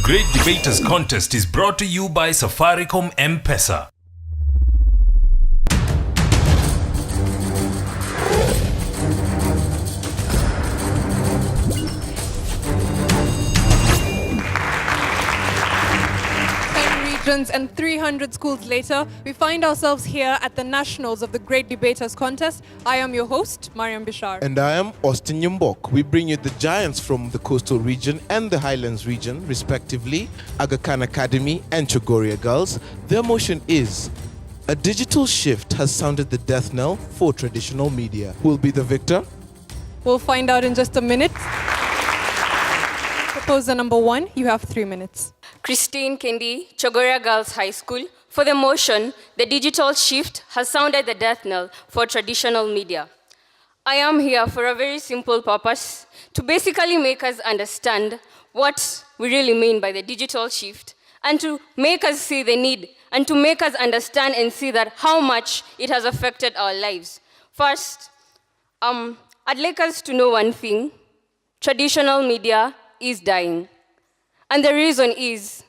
Great Debaters Contest is brought to you by Safaricom M-Pesa. And 300 schools later, we find ourselves here at the Nationals of the Great Debaters Contest. I am your host, Mariam Bishar. And I am Austin Yumbok. We bring you the giants from the coastal region and the highlands region, respectively, Aga Khan Academy and Chogoria Girls. Their motion is: a digital shift has sounded the death knell for traditional media. Who will be the victor? We'll find out in just a minute. Proposer number 1, you have 3 minutes. Christine Kendi, Chogoria Girls High School. For the motion, the digital shift has sounded the death knell for traditional media. I am here for a very simple purpose, to basically make us understand what we really mean by the digital shift, and to make us see the need, and to make us understand and see that how much it has affected our lives. First, I'd like us to know one thing: traditional media is dying. And the reason is,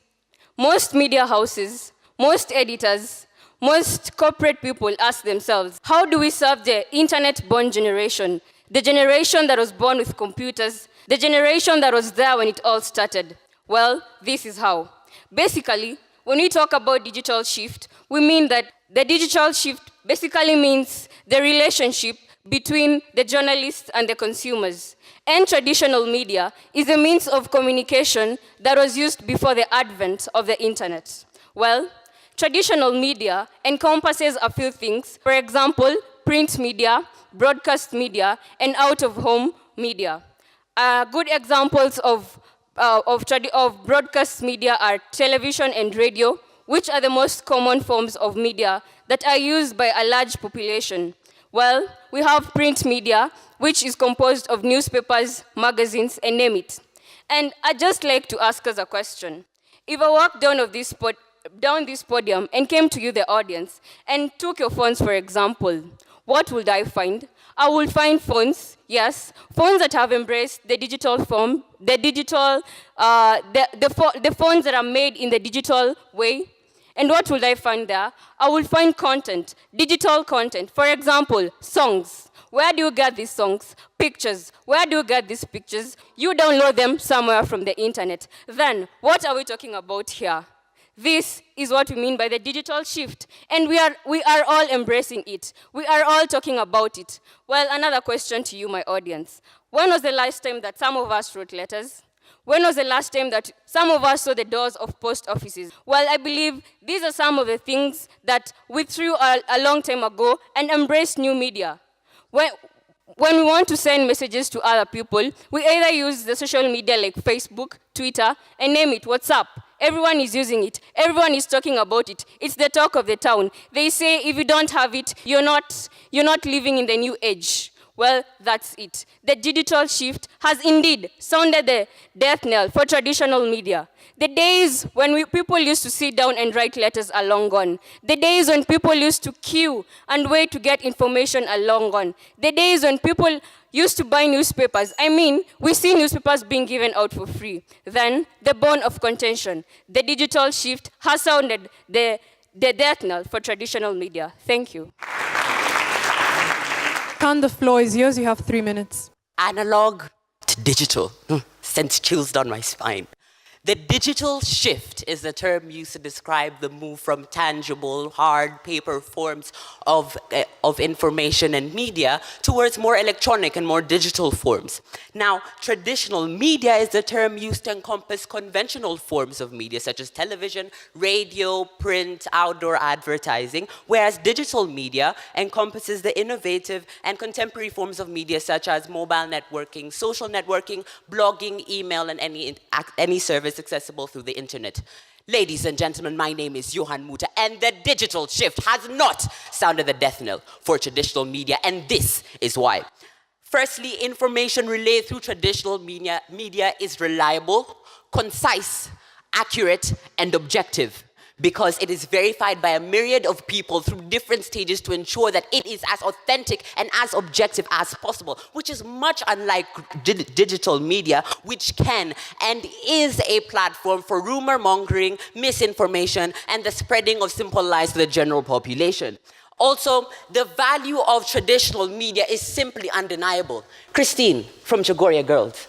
most media houses, most editors, most corporate people ask themselves, how do we serve the internet-born generation, the generation that was born with computers, the generation that was there when it all started? Well, this is how. Basically, when we talk about digital shift, we mean that the digital shift basically means the relationship between the journalists and the consumers. And traditional media is a means of communication that was used before the advent of the internet. Well, traditional media encompasses a few things. For example, print media, broadcast media, and out-of-home media. Good examples of broadcast media are television and radio, which are the most common forms of media that are used by a large population. Well, we have print media, which is composed of newspapers, magazines, and name it. And I'd just like to ask us a question. If I walked down this podium and came to you, the audience, and took your phones, for example, what would I find? I would find phones, yes, phones that have embraced the digital form, the phones that are made in the digital way. And what would I find there? I would find content, digital content. For example, songs. Where do you get these songs? Pictures. Where do you get these pictures? You download them somewhere from the internet. Then, what are we talking about here? This is what we mean by the digital shift. And we are all embracing it. We are all talking about it. Well, another question to you, my audience. When was the last time that some of us wrote letters? When was the last time that some of us saw the doors of post offices? Well, I believe these are some of the things that we threw a long time ago and embraced new media. When we want to send messages to other people, we either use the social media like Facebook, Twitter, and name it, WhatsApp. Everyone is using it. Everyone is talking about it. It's the talk of the town. They say if you don't have it, you're not living in the new age. Well, that's it. The digital shift has indeed sounded the death knell for traditional media. The days when people used to sit down and write letters are long gone. The days when people used to queue and wait to get information are long gone. The days when people used to buy newspapers. I mean, we see newspapers being given out for free. Then, the bone of contention. The digital shift has sounded the death knell for traditional media. Thank you. Khan, the floor is yours. You have 3 minutes. Analog to digital. Sends chills down my spine. The digital shift is the term used to describe the move from tangible, hard paper forms of information and media towards more electronic and more digital forms. Now, traditional media is the term used to encompass conventional forms of media such as television, radio, print, outdoor advertising, whereas digital media encompasses the innovative and contemporary forms of media such as mobile networking, social networking, blogging, email, and any service accessible through the internet. Ladies and gentlemen, my name is Johan Muta, and the digital shift has not sounded the death knell for traditional media, and this is why. Firstly, information relayed through traditional media is reliable, concise, accurate, and objective. because it is verified by a myriad of people through different stages to ensure that it is as authentic and as objective as possible, which is much unlike digital media, which can and is a platform for rumor mongering, misinformation, and the spreading of simple lies to the general population. Also, the value of traditional media is simply undeniable. Christine from Chogoria Girls,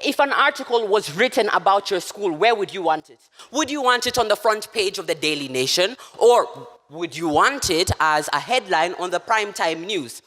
if an article was written about your school, where would you want it? Would you want it on the front page of the Daily Nation? Or would you want it as a headline on the primetime news?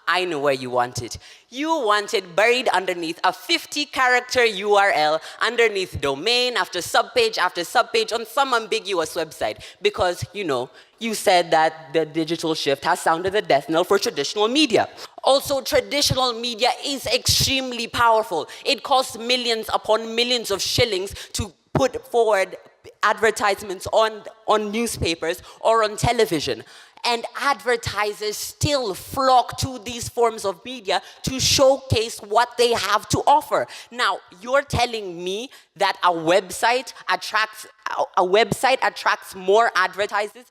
I know where you want it. You want it buried underneath a 50-character URL, underneath domain after subpage on some ambiguous website. Because, you said that the digital shift has sounded the death knell for traditional media. Also, traditional media is extremely powerful. It costs millions upon millions of shillings to put forward advertisements on newspapers or on television. And advertisers still flock to these forms of media to showcase what they have to offer. Now, you're telling me that a website attracts more advertisers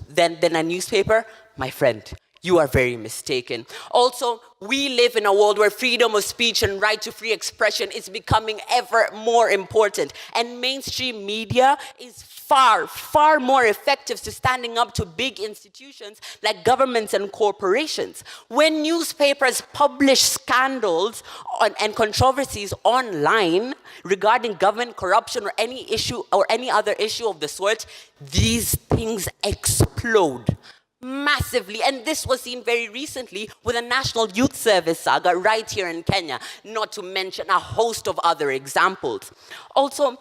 than a newspaper? My friend, you are very mistaken. Also, we live in a world where freedom of speech and right to free expression is becoming ever more important. And mainstream media is far, far more effective to standing up to big institutions like governments and corporations. When newspapers publish scandals and controversies online regarding government corruption or any issue or any other issue of the sort, these things explode massively. And this was seen very recently with a National Youth Service saga right here in Kenya, not to mention a host of other examples. Also,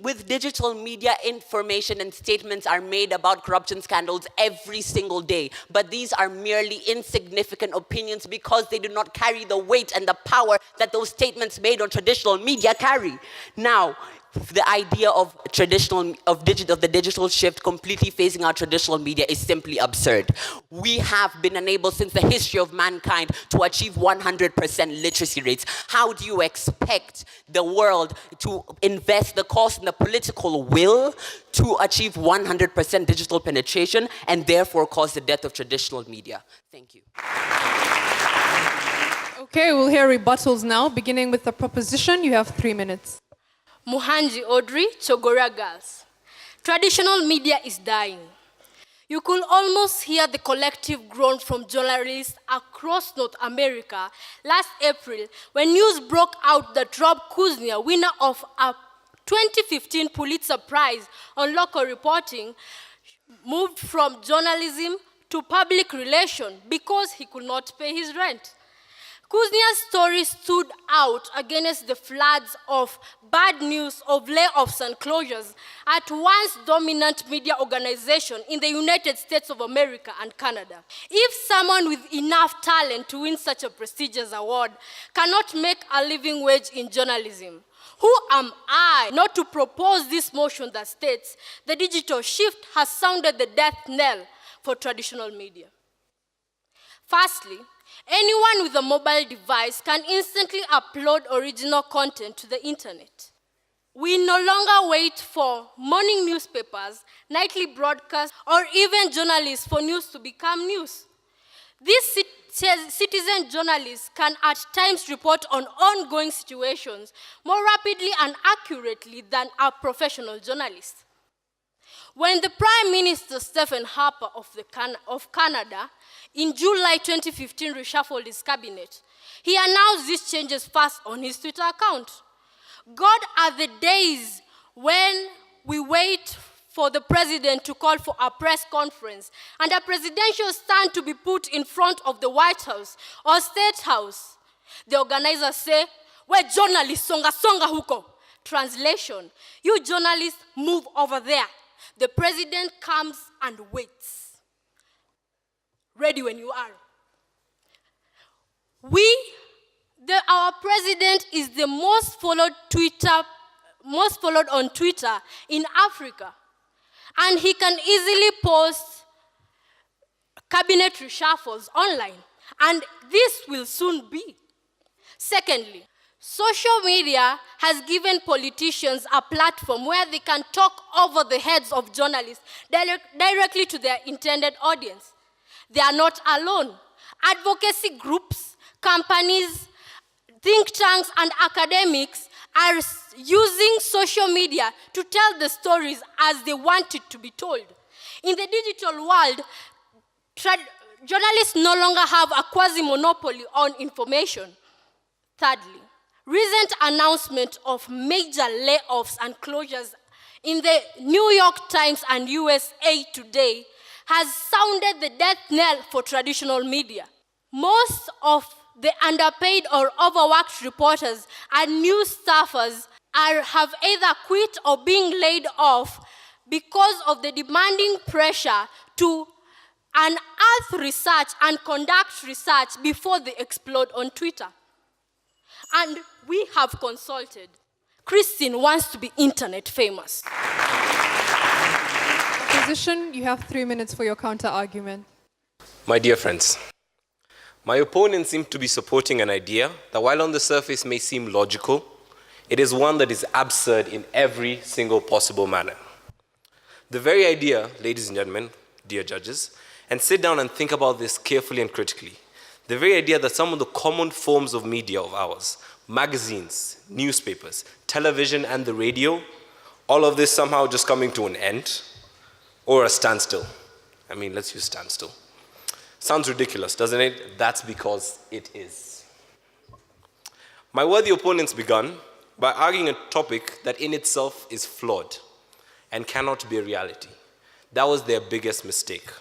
with digital media, information and statements are made about corruption scandals every single day. But these are merely insignificant opinions because they do not carry the weight and the power that those statements made on traditional media carry. Now, the idea of the digital shift completely phasing out traditional media is simply absurd. We have been unable since the history of mankind to achieve 100% literacy rates. How do you expect the world to invest the cost and the political will to achieve 100% digital penetration and therefore cause the death of traditional media? Thank you. Okay, we'll hear rebuttals now, beginning with the proposition. You have 3 minutes. Muhanji Audrey, Chogoria Girls. Traditional media is dying. You could almost hear the collective groan from journalists across North America last April when news broke out that Rob Kuznia, winner of a 2015 Pulitzer Prize on local reporting, moved from journalism to public relations because he could not pay his rent. Kuznia's story stood out against the floods of bad news of layoffs and closures at once dominant media organization in the United States of America and Canada. If someone with enough talent to win such a prestigious award cannot make a living wage in journalism, who am I not to propose this motion that states the digital shift has sounded the death knell for traditional media? Firstly, anyone with a mobile device can instantly upload original content to the internet. We no longer wait for morning newspapers, nightly broadcasts, or even journalists for news to become news. These citizen journalists can at times report on ongoing situations more rapidly and accurately than a professional journalist. When the Prime Minister Stephen Harper of Canada in July 2015 reshuffled his cabinet, he announced these changes first on his Twitter account. God are the days when we wait for the president to call for a press conference and a presidential stand to be put in front of the White House or State House. The organizers say, "We journalists songa songa huko." Translation, you journalists move over there. The president comes and waits. Ready when you are. Our president is the most followed on Twitter in Africa. And he can easily post cabinet reshuffles online. And this will soon be. Secondly, Social media has given politicians a platform where they can talk over the heads of journalists directly to their intended audience. They are not alone. Advocacy groups, companies, think tanks, and academics are using social media to tell the stories as they want it to be told. In the digital world, journalists no longer have a quasi-monopoly on information. Thirdly, recent announcement of major layoffs and closures in the New York Times and USA Today has sounded the death knell for traditional media. Most of the underpaid or overworked reporters and news staffers have either quit or being laid off because of the demanding pressure to unearth research and conduct research before they explode on Twitter. And we have consulted. Christine wants to be internet famous. Opposition, you have 3 minutes for your counter-argument. My dear friends, my opponents seem to be supporting an idea that while on the surface may seem logical, it is one that is absurd in every single possible manner. The very idea, ladies and gentlemen, dear judges, and sit down and think about this carefully and critically, the very idea that some of the common forms of media of ours, magazines, newspapers, television, and the radio, all of this somehow just coming to an end or a standstill. I mean, let's use standstill. Sounds ridiculous, doesn't it? That's because it is. My worthy opponents begun by arguing a topic that in itself is flawed and cannot be a reality. That was their biggest mistake,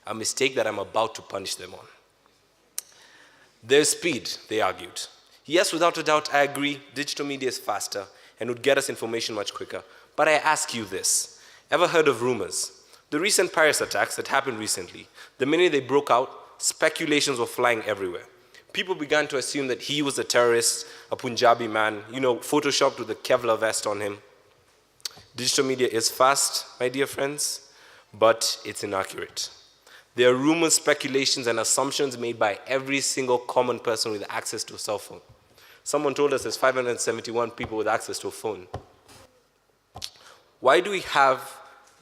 a mistake that I'm about to punish them on. There's speed, they argued. Yes, without a doubt, I agree, digital media is faster and would get us information much quicker. But I ask you this, ever heard of rumors? The recent Paris attacks that happened recently, the minute they broke out, speculations were flying everywhere. People began to assume that he was a terrorist, a Punjabi man, photoshopped with a Kevlar vest on him. Digital media is fast, my dear friends, but it's inaccurate. There are rumors, speculations, and assumptions made by every single common person with access to a cell phone. Someone told us there's 571 people with access to a phone. Why do we have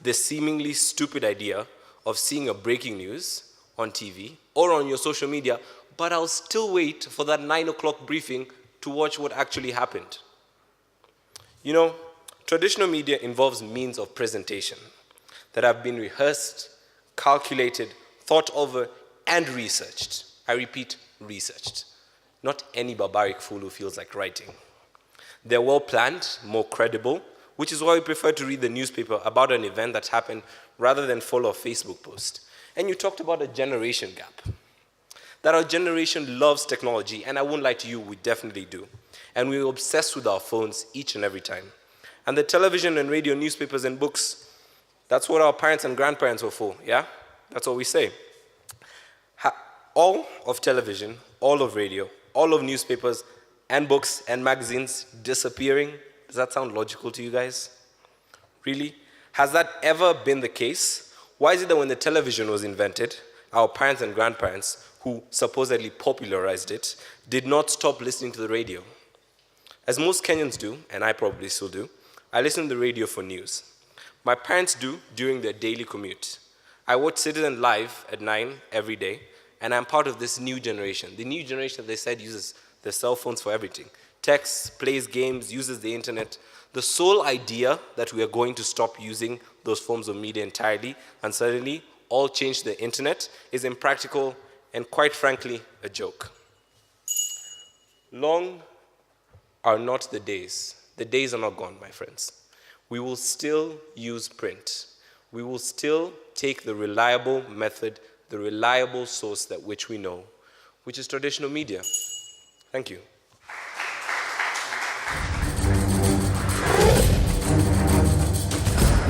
this seemingly stupid idea of seeing a breaking news on TV or on your social media, but I'll still wait for that 9 o'clock briefing to watch what actually happened? Traditional media involves means of presentation that have been rehearsed, calculated, thought over, and researched. I repeat, researched. Not any barbaric fool who feels like writing. They're well planned, more credible, which is why we prefer to read the newspaper about an event that's happened rather than follow a Facebook post. And you talked about a generation gap. That our generation loves technology, and I won't lie to you, we definitely do. And we're obsessed with our phones each and every time. And the television and radio, newspapers and books, that's what our parents and grandparents were for, yeah? That's what we say. All of television, all of radio, all of newspapers and books and magazines disappearing, does that sound logical to you guys? Really? Has that ever been the case? Why is it that when the television was invented, our parents and grandparents, who supposedly popularized it, did not stop listening to the radio? As most Kenyans do, and I probably still do, I listen to the radio for news. My parents do during their daily commute. I watch Citizen Live at 9 every day, and I'm part of this new generation. The new generation, they said, uses their cell phones for everything. Texts, plays games, uses the internet. The sole idea that we are going to stop using those forms of media entirely and suddenly all change the internet is impractical and, quite frankly, a joke. Long are not the days. The days are not gone, my friends. We will still use print. We will still take the reliable method, the reliable source that which we know, which is traditional media. Thank you.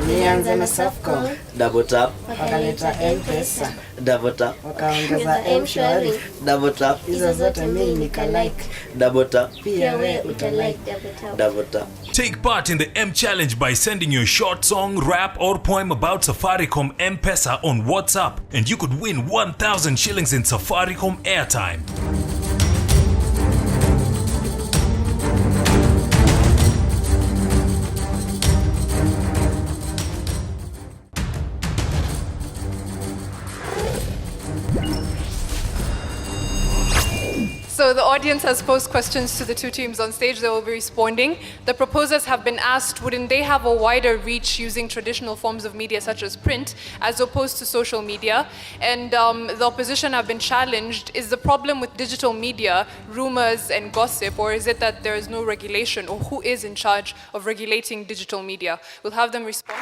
Nianze na Safcom, Double tap, wakaleta M-Pesa, double tap, wakaongeza M-Shwari, double tap, hizo zote mimi nikalike, double tap, pia we utalike. double tap. Take part in the M Challenge by sending your short song, rap, or poem about Safaricom M-Pesa on WhatsApp, and you could win 1,000 shillings in Safaricom airtime. So the audience has posed questions to the two teams on stage. They will be responding. The proposers have been asked, wouldn't they have a wider reach using traditional forms of media such as print as opposed to social media? And the opposition have been challenged, is the problem with digital media rumors and gossip, or is it that there is no regulation, or who is in charge of regulating digital media? We'll have them respond.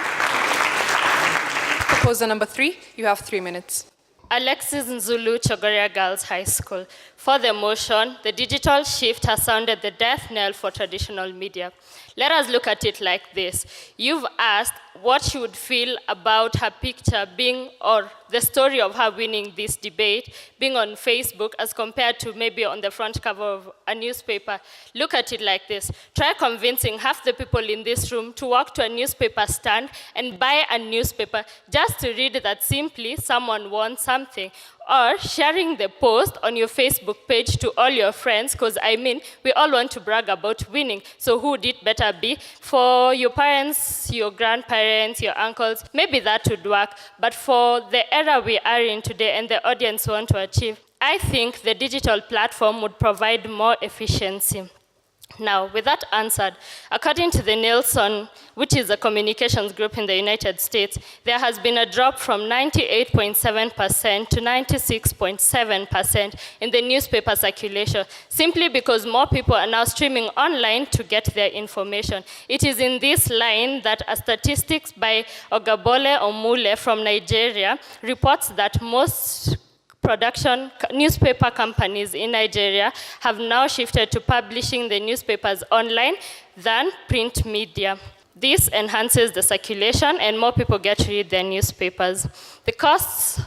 Proposer number 3, you have 3 minutes. Alexis Nzulu, Chogoria Girls High School. For the motion, the digital shift has sounded the death knell for traditional media. Let us look at it like this. You've asked what she would feel about her picture being, or the story of her winning this debate, being on Facebook as compared to maybe on the front cover of a newspaper. Look at it like this. Try convincing half the people in this room to walk to a newspaper stand and buy a newspaper just to read that simply someone won something. Or sharing the post on your Facebook page to all your friends, because I mean, we all want to brag about winning. So who would it better be? For your parents, your grandparents, your uncles, maybe that would work. But for the era we are in today and the audience want to achieve, I think the digital platform would provide more efficiency. Now, with that answered, according to the Nielsen, which is a communications group in the United States, there has been a drop from 98.7% to 96.7% in the newspaper circulation, simply because more people are now streaming online to get their information. It is in this line that a statistics by Ogabole Omule from Nigeria reports that most newspaper companies in Nigeria have now shifted to publishing the newspapers online than print media. This enhances the circulation and more people get to read their newspapers. The costs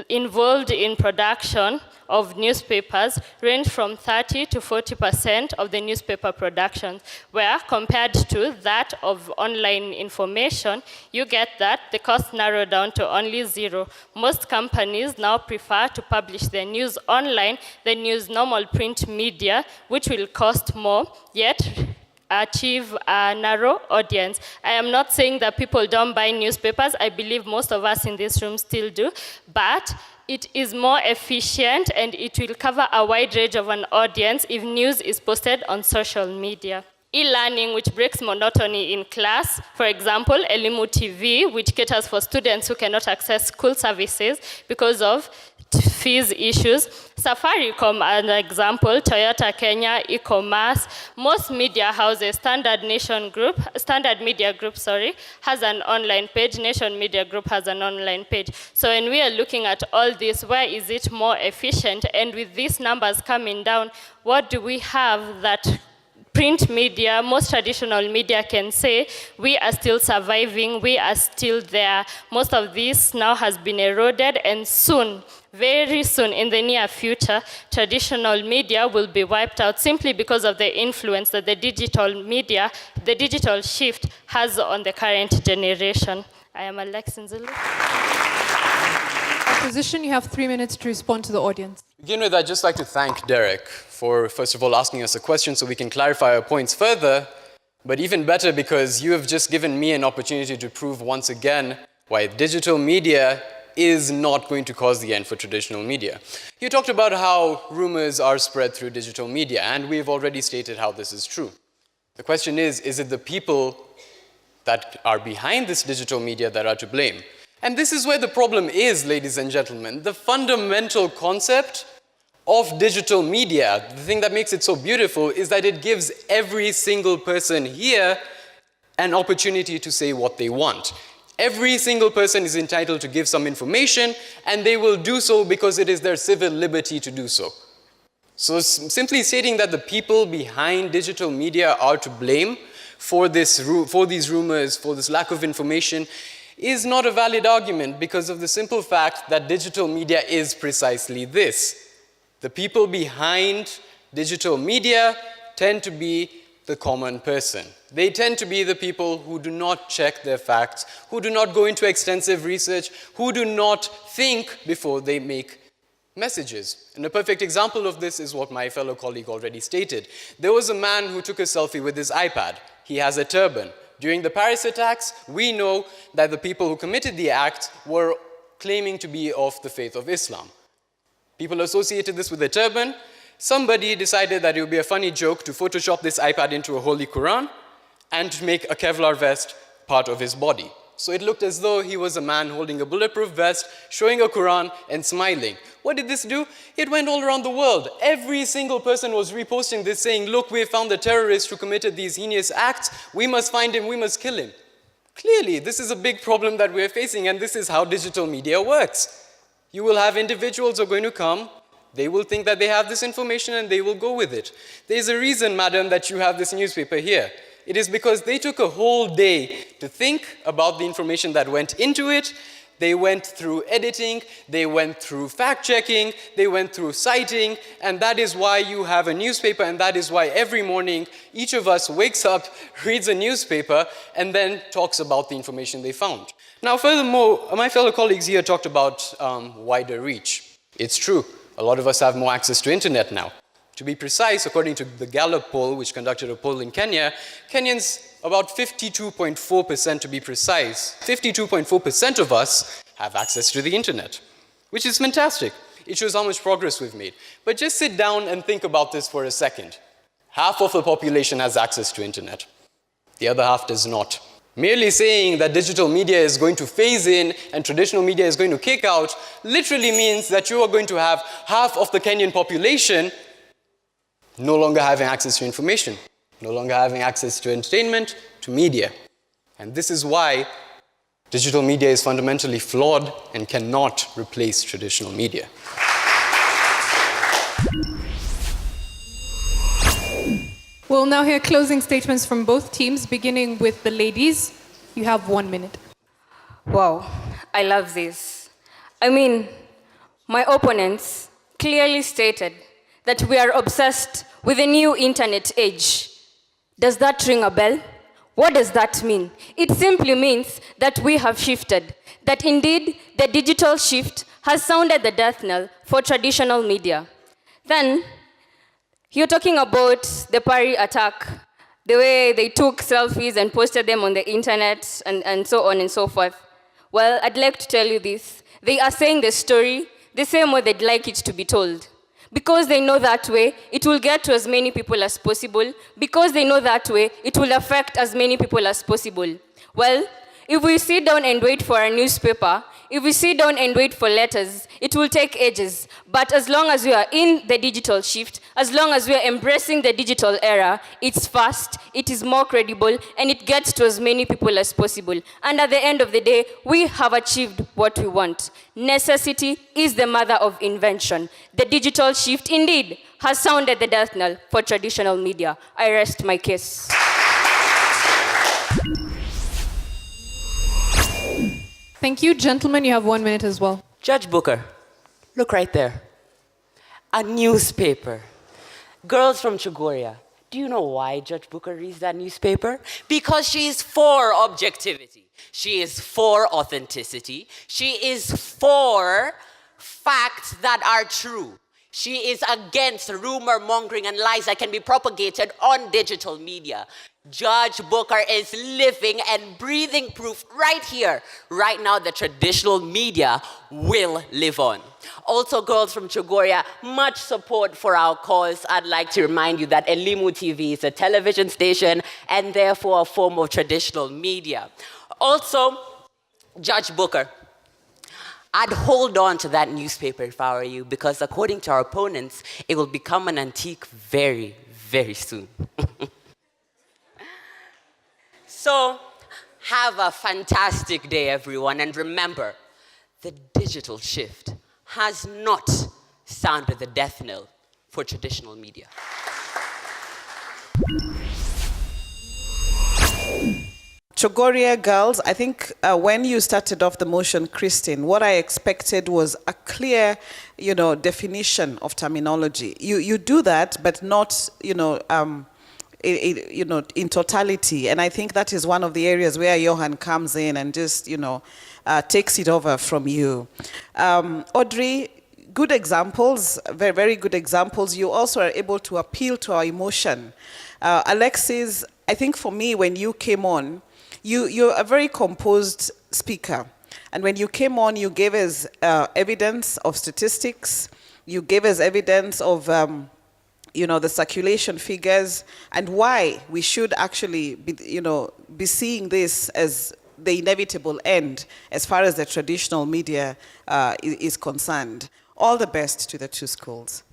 involved in production of newspapers range from 30 to 40% of the newspaper production, where compared to that of online information, you get that the cost narrowed down to only 0. Most companies now prefer to publish their news online than use normal print media, which will cost more, yet achieve a narrow audience. I am not saying that people don't buy newspapers. I believe most of us in this room still do, but it is more efficient and it will cover a wide range of an audience if news is posted on social media. E-learning, which breaks monotony in class, for example, Elimu TV, which caters for students who cannot access school services because of fees issues. Safaricom, an example, Toyota Kenya, e-commerce. Most media houses, Standard Media Group, has an online page. Nation Media Group has an online page. So when we are looking at all this, where is it more efficient? And with these numbers coming down, what do we have that print media, most traditional media can say, we are still surviving, we are still there. Most of this now has been eroded, and soon, very soon, in the near future, traditional media will be wiped out simply because of the influence that the digital media, the digital shift has on the current generation. I am Alexis Nzulu. Opposition, you have 3 minutes to respond to the audience. To begin with, I'd just like to thank Derek for, first of all, asking us a question so we can clarify our points further, but even better because you have just given me an opportunity to prove once again why digital media is not going to cause the end for traditional media. You talked about how rumors are spread through digital media, and we've already stated how this is true. The question is it the people that are behind this digital media that are to blame? And this is where the problem is, ladies and gentlemen. The fundamental concept of digital media, the thing that makes it so beautiful, is that it gives every single person here an opportunity to say what they want. Every single person is entitled to give some information, and they will do so because it is their civil liberty to do so. So simply stating that the people behind digital media are to blame for these rumors, for this lack of information, is not a valid argument because of the simple fact that digital media is precisely this. The people behind digital media tend to be the common person. They tend to be the people who do not check their facts, who do not go into extensive research, who do not think before they make messages. And a perfect example of this is what my fellow colleague already stated. There was a man who took a selfie with his iPad. He has a turban. During the Paris attacks, we know that the people who committed the act were claiming to be of the faith of Islam. People associated this with the turban. somebody decided that it would be a funny joke to Photoshop this iPad into a Holy Quran and to make a Kevlar vest part of his body. So it looked as though he was a man holding a bulletproof vest, showing a Quran and smiling. What did this do? It went all around the world. Every single person was reposting this saying, look, we found the terrorist who committed these heinous acts. We must find him, we must kill him. Clearly, this is a big problem that we're facing, and this is how digital media works. You will have individuals who are going to come, they will think that they have this information and they will go with it. There's a reason, madam, that you have this newspaper here. It is because they took a whole day to think about the information that went into it. They went through editing, they went through fact-checking, they went through citing, and that is why you have a newspaper, and that is why every morning each of us wakes up, reads a newspaper, and then talks about the information they found. Now, furthermore, my fellow colleagues here talked about wider reach. It's true, a lot of us have more access to internet now. To be precise, according to the Gallup poll, which conducted a poll in Kenya, Kenyans, about 52.4% to be precise, 52.4% of us have access to the internet, which is fantastic. It shows how much progress we've made. But just sit down and think about this for a second. Half of the population has access to internet. The other half does not. Merely saying that digital media is going to phase in and traditional media is going to kick out literally means that you are going to have half of the Kenyan population no longer having access to information, no longer having access to entertainment, to media. And this is why digital media is fundamentally flawed and cannot replace traditional media. We'll now hear closing statements from both teams, beginning with the ladies. You have 1 minute. Wow, I love this. I mean, my opponents clearly stated that we are obsessed with a new internet age. Does that ring a bell? What does that mean? It simply means that we have shifted, that indeed the digital shift has sounded the death knell for traditional media. Then, you're talking about the Paris attack, the way they took selfies and posted them on the internet and so on and so forth. Well, I'd like to tell you this. They are saying the story the same way they'd like it to be told. Because they know that way, it will get to as many people as possible. Because they know that way, it will affect as many people as possible. Well, if we sit down and wait for a newspaper, if we sit down and wait for letters, it will take ages. But as long as we are in the digital shift, as long as we are embracing the digital era, it's fast, it is more credible, and it gets to as many people as possible. And at the end of the day, we have achieved what we want. Necessity is the mother of invention. The digital shift, indeed, has sounded the death knell for traditional media. I rest my case. Thank you. Gentlemen, you have 1 minute as well. Judge Booker, look right there. A newspaper. Girls from Chogoria. Do you know why Judge Booker reads that newspaper? Because she is for objectivity. She is for authenticity. She is for facts that are true. She is against rumor mongering and lies that can be propagated on digital media. Judge Booker is living and breathing proof right here, right now, that traditional media will live on. Also, girls from Chogoria, much support for our cause. I'd like to remind you that Elimu TV is a television station and therefore a form of traditional media. Also, Judge Booker, I'd hold on to that newspaper if I were you, because according to our opponents, it will become an antique very, very soon. So, have a fantastic day, everyone, and remember, the digital shift has not sounded the death knell for traditional media. Chogoria girls, I think when you started off the motion, Christine, what I expected was a clear, definition of terminology. You do that, but not, in totality. And I think that is one of the areas where Johan comes in and just, takes it over from you. Audrey, good examples, very, very good examples. You also are able to appeal to our emotion. Alexis, I think for me, when you came on, you're a very composed speaker. And when you came on, you gave us evidence of statistics. You gave us evidence of the circulation figures and why we should actually be seeing this as the inevitable end as far as the traditional media is concerned. All the best to the two schools.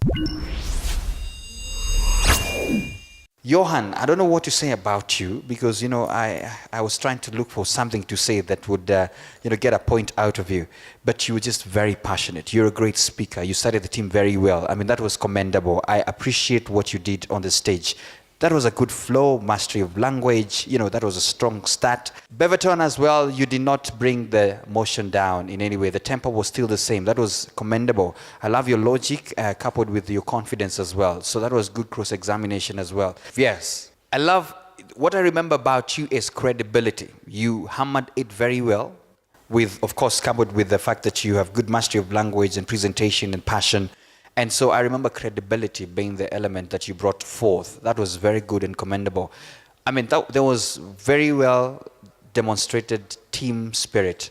Johan, I don't know what to say about you because, I was trying to look for something to say that would, get a point out of you. But you were just very passionate. You're a great speaker. You studied the team very well. I mean, that was commendable. I appreciate what you did on the stage. That was a good flow, mastery of language. That was a strong start. Beaverton as well, you did not bring the motion down in any way. The tempo was still the same. That was commendable. I love your logic coupled with your confidence as well. So that was good cross-examination as well. Yes. I love, what I remember about you is credibility. You hammered it very well with, of course, coupled with the fact that you have good mastery of language and presentation and passion. And so I remember credibility being the element that you brought forth. That was very good and commendable. I mean, there was very well demonstrated team spirit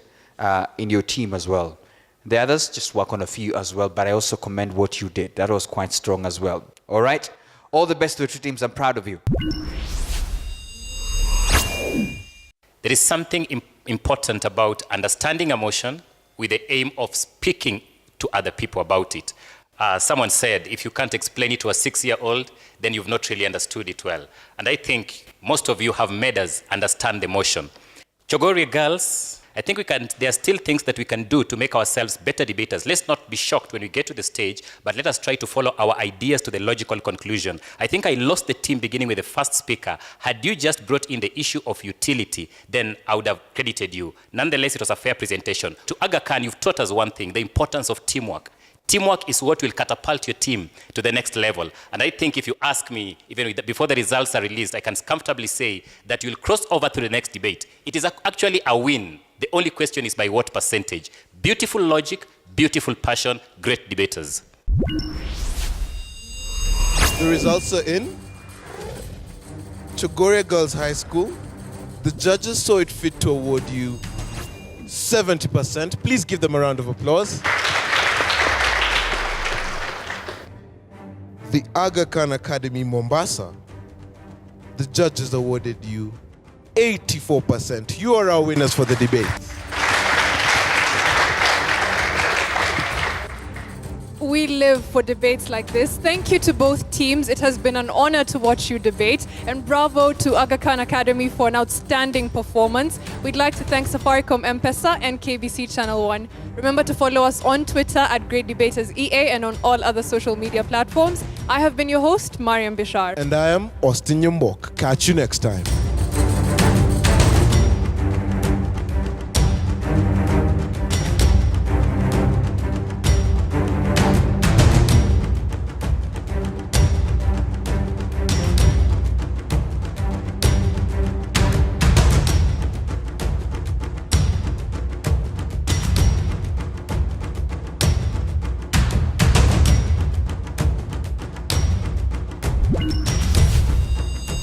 in your team as well. The others just work on a few as well, but I also commend what you did. That was quite strong as well. All right? All the best to the two teams. I'm proud of you. There is something important about understanding emotion with the aim of speaking to other people about it. Someone said, if you can't explain it to a 6-year-old, then you've not really understood it well. And I think most of you have made us understand the emotion. Chogoria girls, I think there are still things that we can do to make ourselves better debaters. Let's not be shocked when we get to the stage, but let us try to follow our ideas to the logical conclusion. I think I lost the team beginning with the first speaker. Had you just brought in the issue of utility, then I would have credited you. Nonetheless, it was a fair presentation. To Aga Khan, you've taught us one thing, the importance of teamwork. Teamwork is what will catapult your team to the next level. And I think if you ask me, even before the results are released, I can comfortably say that you'll cross over to the next debate. It is actually a win. The only question is by what percentage. Beautiful logic, beautiful passion, great debaters. The results are in. Chogoria Girls High School. The judges saw it fit to award you 70%. Please give them a round of applause. The Aga Khan Academy Mombasa, the judges awarded you 84%. You are our winners for the debate. We live for debates like this. Thank you to both teams. It has been an honor to watch you debate. And bravo to Aga Khan Academy for an outstanding performance. We'd like to thank Safaricom M-Pesa and KBC Channel 1. Remember to follow us on Twitter at Great Debaters EA and on all other social media platforms. I have been your host, Mariam Bishar. And I am Austin Yumbok. Catch you next time.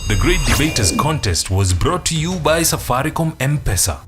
The Great Debaters Contest was brought to you by Safaricom M-Pesa.